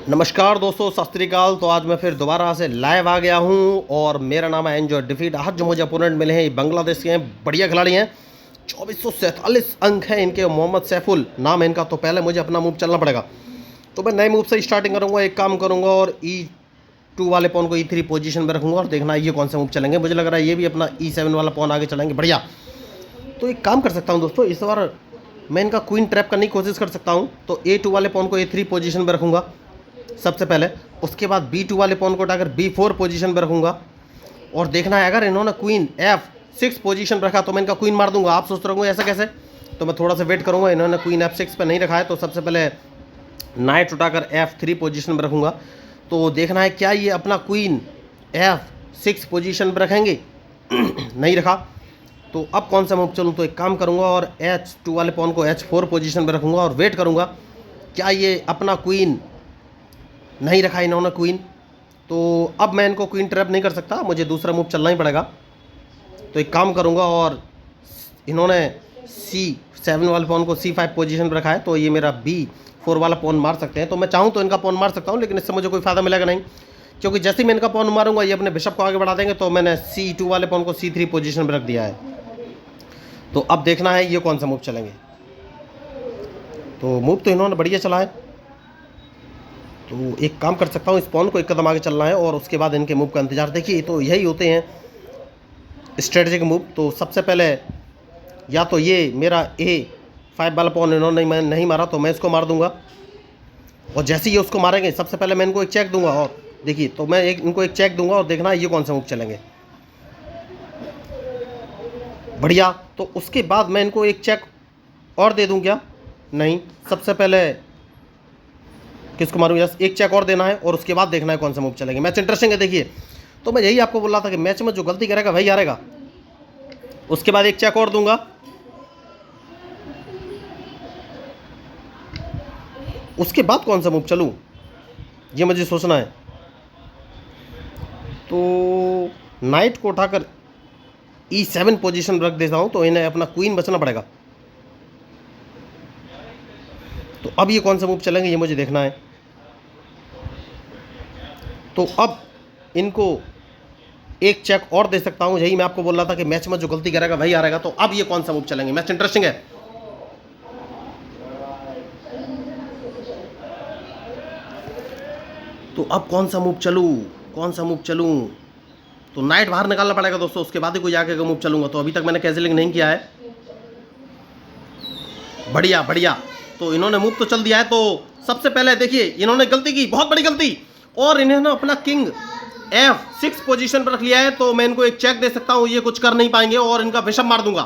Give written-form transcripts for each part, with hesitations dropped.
नमस्कार दोस्तों, सत श्री अकाल। तो आज मैं फिर दोबारा से लाइव आ गया हूं और मेरा नाम है एंजॉय डिफीट। आज जो मुझे अपोनेंट मिले हैं ये बांग्लादेश के हैं, बढ़िया खिलाड़ी हैं। 2447 अंक हैं इनके। मोहम्मद सैफुल नाम है इनका। तो पहले मुझे अपना मूव चलना पड़ेगा, तो मैं नए मूव से स्टार्टिंग करूंगा। एक काम करूंगा और E2 वाले पॉन को E3 पोजीशन में रखूंगा और देखना ये कौन से मूव चलेंगे। मुझे लग रहा है ये भी अपना E7 वाला पॉन आगे चलेंगे। बढ़िया। तो एक काम कर सकता हूँ दोस्तों, इस बार मैं इनका क्वीन ट्रैप करने की कोशिश कर सकता हूँ। तो A2 वाले पॉन को A3 पोजीशन में रखूंगा सबसे पहले। उसके बाद B2 वाले पॉन को उठाकर B4 पोजीशन पर रखूंगा और देखना है अगर इन्होंने क्वीन F6 पोजीशन पर रखा तो मैं इनका क्वीन मार दूंगा। आप सोच रहे होंगे ऐसा कैसे, तो मैं थोड़ा सा वेट करूंगा। इन्होंने क्वीन F6 पर नहीं रखा है तो सबसे पहले नाइट उठाकर F3 पोजीशन पर रखूंगा। तो देखना है क्या ये अपना क्वीन F6 पोजीशन पर रखेंगे। नहीं रखा तो अब कौन सा मूव चलूँ। तो एक काम करूंगा और H2 वाले पॉन को H4 पोजीशन पर रखूंगा और वेट करूंगा क्या ये अपना क्वीन। नहीं रखा इन्होंने क्वीन, तो अब मैं इनको क्वीन ट्रैप नहीं कर सकता, मुझे दूसरा मूव चलना ही पड़ेगा। तो एक काम करूंगा और इन्होंने C7 वाले पॉन को C5 पोजीशन पर रखा है तो ये मेरा B4 वाला पॉन मार सकते हैं। तो मैं चाहूँ तो इनका पॉन मार सकता हूँ, लेकिन इससे मुझे कोई फ़ायदा मिलेगा नहीं, क्योंकि जैसे ही मैं इनका पॉन मारूंगा ये अपने बिशप को आगे बढ़ा देंगे। तो मैंने C2 वाले पॉन को C3 पोजीशन पर रख दिया है। तो अब देखना है ये कौन सा मूव चलेंगे। तो मूव तो इन्होंने बढ़िया चला है, तो एक काम कर सकता हूँ, इस पॉन को एक कदम आगे चलना है और उसके बाद इनके मूव का इंतजार। देखिए तो यही होते हैं स्ट्रेटजिक मूव। तो सबसे पहले या तो ये मेरा A5 वाला पॉन इन्होंने मैं नहीं मारा तो मैं इसको मार दूंगा और जैसे ही ये उसको मारेंगे सबसे पहले मैं इनको एक चेक दूंगा। और देखिए तो मैं इनको एक चेक दूंगा और देखना ये कौन सा मूव चलेंगे। बढ़िया। तो उसके बाद मैं इनको एक चेक और दे दूँ क्या? नहीं, सबसे पहले किसको मारूँ? यस, एक चेक और देना है और उसके बाद देखना है कौन सा मूव चलेंगे। मैच इंटरेस्टिंग है। देखिए तो मैं यही आपको बोल रहा था कि मैच में जो गलती करेगा वही हारेगा। उसके बाद एक चेक और दूंगा, उसके बाद कौन सा मूव चलूँ ये मुझे सोचना है। तो नाइट को उठाकर E7 पोजीशन रख देता हूँ तो इन्हें अपना क्वीन बचना पड़ेगा। तो अब ये कौन सा मूव चलेंगे ये मुझे देखना है। तो अब इनको एक चेक और दे सकता हूं। यही मैं आपको बोल रहा था कि मैच में जो गलती करेगा वही हारेगा। तो अब ये कौन सा मूव चलेंगे। मैच इंटरेस्टिंग है। तो अब कौन सा मूव चलूं, कौन सा मूव चलूं। तो नाइट बाहर निकालना पड़ेगा दोस्तों, उसके बाद ही कोई आगे का मूव चलूंगा। तो अभी तक मैंने कैंसिलिंग नहीं किया है। बढ़िया बढ़िया। तो इन्होंने मूव तो चल दिया है। तो सबसे पहले देखिए इन्होंने गलती की, बहुत बड़ी गलती, और इन्होंने अपना किंग F6 पोजीशन पर रख लिया है। तो मैं इनको एक चेक दे सकता हूं, ये कुछ कर नहीं पाएंगे और इनका बिशप मार दूंगा।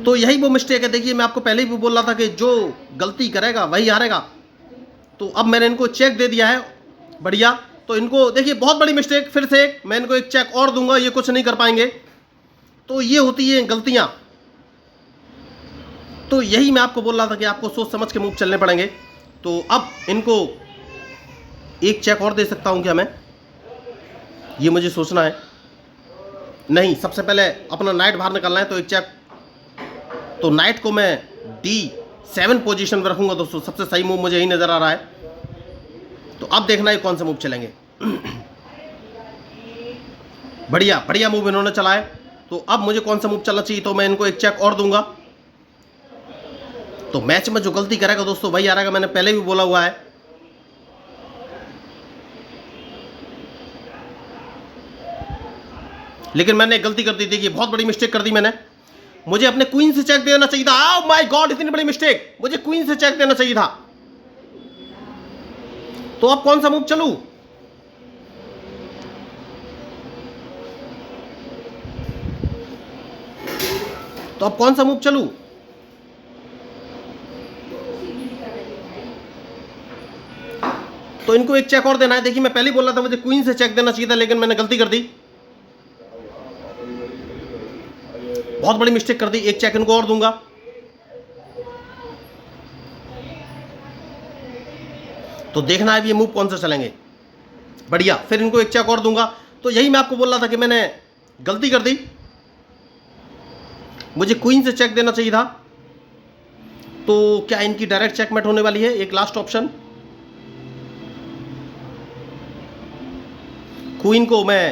तो यही वो मिस्टेक है। देखिए मैं आपको पहले ही भी बोल रहा था कि जो गलती करेगा वही हारेगा। तो अब मैंने इनको चेक दे दिया है। बढ़िया। तो इनको देखिए बहुत बड़ी मिस्टेक, फिर से मैं इनको एक चेक और दूंगा, ये कुछ नहीं कर पाएंगे। तो ये होती है गलतियां। तो यही मैं आपको बोल रहा था कि आपको सोच समझ के मूव चलने पड़ेंगे। तो अब इनको एक चेक और दे सकता हूं क्या मैं, ये मुझे सोचना है। नहीं, सबसे पहले अपना नाइट बाहर निकालना है। तो एक चेक, तो नाइट को मैं D7 पोजीशन पर रखूंगा दोस्तों। सबसे सही मूव मुझे यही नजर आ रहा है। तो अब देखना है कौन सा मूव चलेंगे। बढ़िया बढ़िया मूव इन्होंने चला है। तो अब मुझे कौन सा मूव चलना चाहिए। तो मैं इनको एक चेक और दूंगा। तो मैच में जो गलती करेगा दोस्तों वही हारेगा, मैंने पहले भी बोला हुआ है। लेकिन मैंने गलती कर दी थी कि बहुत बड़ी मिस्टेक कर दी मैंने। मुझे अपने क्वीन से चेक देना चाहिए था। ओह माय गॉड, इतनी बड़ी मिस्टेक, मुझे क्वीन से चेक देना चाहिए था। तो अब कौन सा मूव चलूं। तो अब कौन सा मूव चलूं। तो इनको एक चेक और देना है। देखिए मैं पहले ही बोल रहा था मुझे क्वीन से चेक देना चाहिए था, लेकिन मैंने गलती कर दी, बहुत बड़ी मिस्टेक कर दी। एक चेक इनको और दूंगा। तो देखना है ये मूव कौन सा चलेंगे। बढ़िया। फिर इनको एक चेक और दूंगा। तो यही मैं आपको बोल रहा था कि मैंने गलती कर दी, मुझे क्वीन से चेक देना चाहिए था। तो क्या इनकी डायरेक्ट चेकमेट होने वाली है। एक लास्ट ऑप्शन, क्वीन को मैं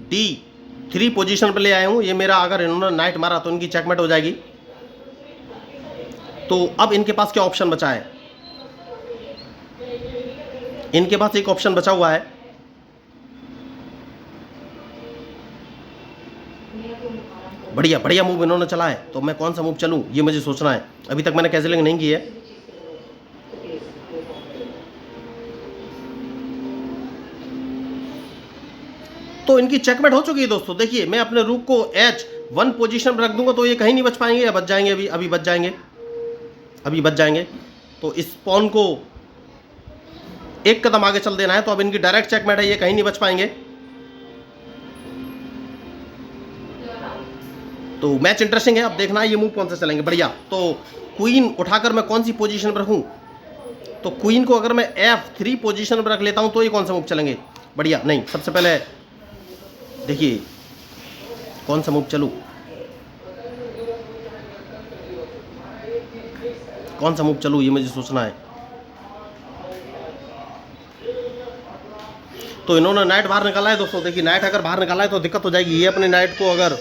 D3 पोजीशन पर ले आया हूँ। ये मेरा अगर इन्होंने नाइट मारा तो इनकी चेकमेट हो जाएगी। तो अब इनके पास क्या ऑप्शन बचा है? इनके पास एक ऑप्शन बचा हुआ है, बढ़िया बढ़िया मूव इन्होंने चला है। तो मैं कौन सा मूव चलूं ये मुझे सोचना है। अभी तक मैंने कैंसिलिंग नहीं की है। तो इनकी चेकमेट हो चुकी है दोस्तों। देखिए मैं अपने रूक को H1 पोजीशन पर रख दूंगा तो ये कहीं नहीं बच पाएंगे, या बच जाएंगे, अभी बच जाएंगे, अभी बच जाएंगे। तो इस पॉन को एक कदम आगे चल देना है। तो अब इनकी डायरेक्ट चेकमेट है, ये कहीं नहीं बच पाएंगे। तो मैच इंटरेस्टिंग है, अब देखना है ये मूव कौन सा चलेंगे। बढ़िया। तो क्वीन उठाकर मैं कौन सी पोजीशन पर रखूं? तो क्वीन को अगर मैं F3 पोजीशन पर रख लेता हूं तो ये कौन सा मूव चलेंगे? बढ़िया। नहीं, सबसे पहले देखिए कौन सा मूव चलूं, कौन सा मूव चलूं ये मुझे सोचना है। तो इन्होंने नाइट बाहर निकाला है दोस्तों। देखिए नाइट अगर बाहर निकाला है तो दिक्कत हो जाएगी। ये अपने नाइट को अगर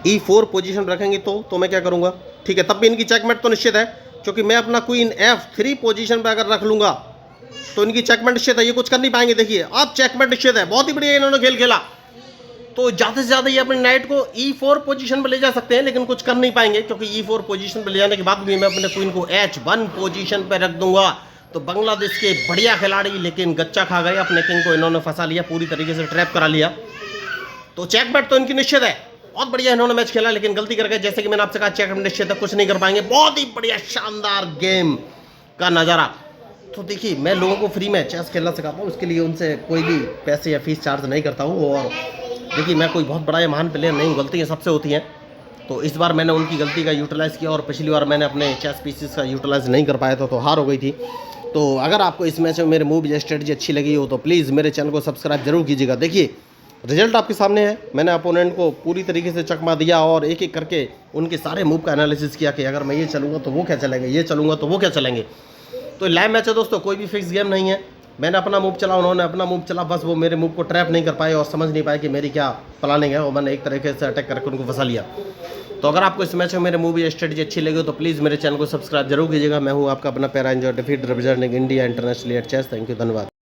E4 पोजीशन रखेंगे तो मैं क्या करूंगा? ठीक है, तब भी इनकी चेकमेट तो निश्चित है, क्योंकि मैं अपना क्वीन F3 पोजीशन पर अगर रख लूंगा तो इनकी चेकमेट निश्चित है, ये कुछ कर नहीं पाएंगे। देखिए अब चेकमेट निश्चित है, बहुत ही बढ़िया इन्होंने खेल खेला। तो ज़्यादा से ज़्यादा ये अपने नाइट को E4 पोजीशन पर ले जा सकते हैं, लेकिन कुछ कर नहीं पाएंगे, क्योंकि E4 पोजीशन पर ले जाने के बाद भी मैं अपने क्वीन को H1 पोजीशन पर रख दूंगा। तो बांग्लादेश के बढ़िया खिलाड़ी लेकिन गच्चा खा गए, अपने किंग को इन्होंने फंसा लिया, पूरी तरीके से ट्रैप करा लिया। तो चेकमेट तो इनकी निश्चित है। बहुत बढ़िया इन्होंने मैच खेला, लेकिन गलती करके, जैसे कि मैंने आपसे कहा, चेकमेट निश्चित है, कुछ नहीं कर पाएंगे। बहुत ही बढ़िया शानदार गेम का नज़ारा। तो देखिए मैं लोगों को फ्री में चेस खेलना सिखाता हूँ, उसके लिए उनसे कोई भी पैसे या फीस चार्ज नहीं करता हूँ। और देखिए मैं कोई बहुत बड़ा या महान प्लेयर नहीं हूँ, गलतियाँ सबसे होती हैं। तो इस बार मैंने उनकी गलती का यूटिलाइज़ किया, और पिछली बार मैंने अपने चेस पीसेस का यूटिलाइज़ नहीं कर पाया था, तो हार हो गई थी। तो अगर आपको इस मैच में मेरे मूव या स्ट्रेटजी अच्छी लगी हो तो प्लीज़ मेरे चैनल को सब्सक्राइब जरूर कीजिएगा। देखिए रिजल्ट आपके सामने है, मैंने अपोनेंट को पूरी तरीके से चकमा दिया और एक एक करके उनके सारे मूव का एनालिसिस किया कि अगर मैं ये चलूँगा तो वो क्या चलेंगे, ये चलूँगा तो वो क्या चलेंगे। तो लाइव मैच है दोस्तों, कोई भी फिक्स गेम नहीं है। मैंने अपना मूव चला, उन्होंने अपना मूव चला, बस वो मेरे मूव को ट्रैप नहीं कर पाए और समझ नहीं पाए कि मेरी क्या प्लानिंग है, और मैंने एक तरीके से अटैक करके उनको फंसा लिया। तो अगर आपको इस मैच में मेरे मूव या स्ट्रेटजी अच्छी लगी हो तो प्लीज़ मेरे चैनल को सब्सक्राइब जरूर कीजिएगा। मैं हूँ आपका अपना प्यारा एंजॉय डिफीट representing India international at chess. Thank you, धन्यवाद।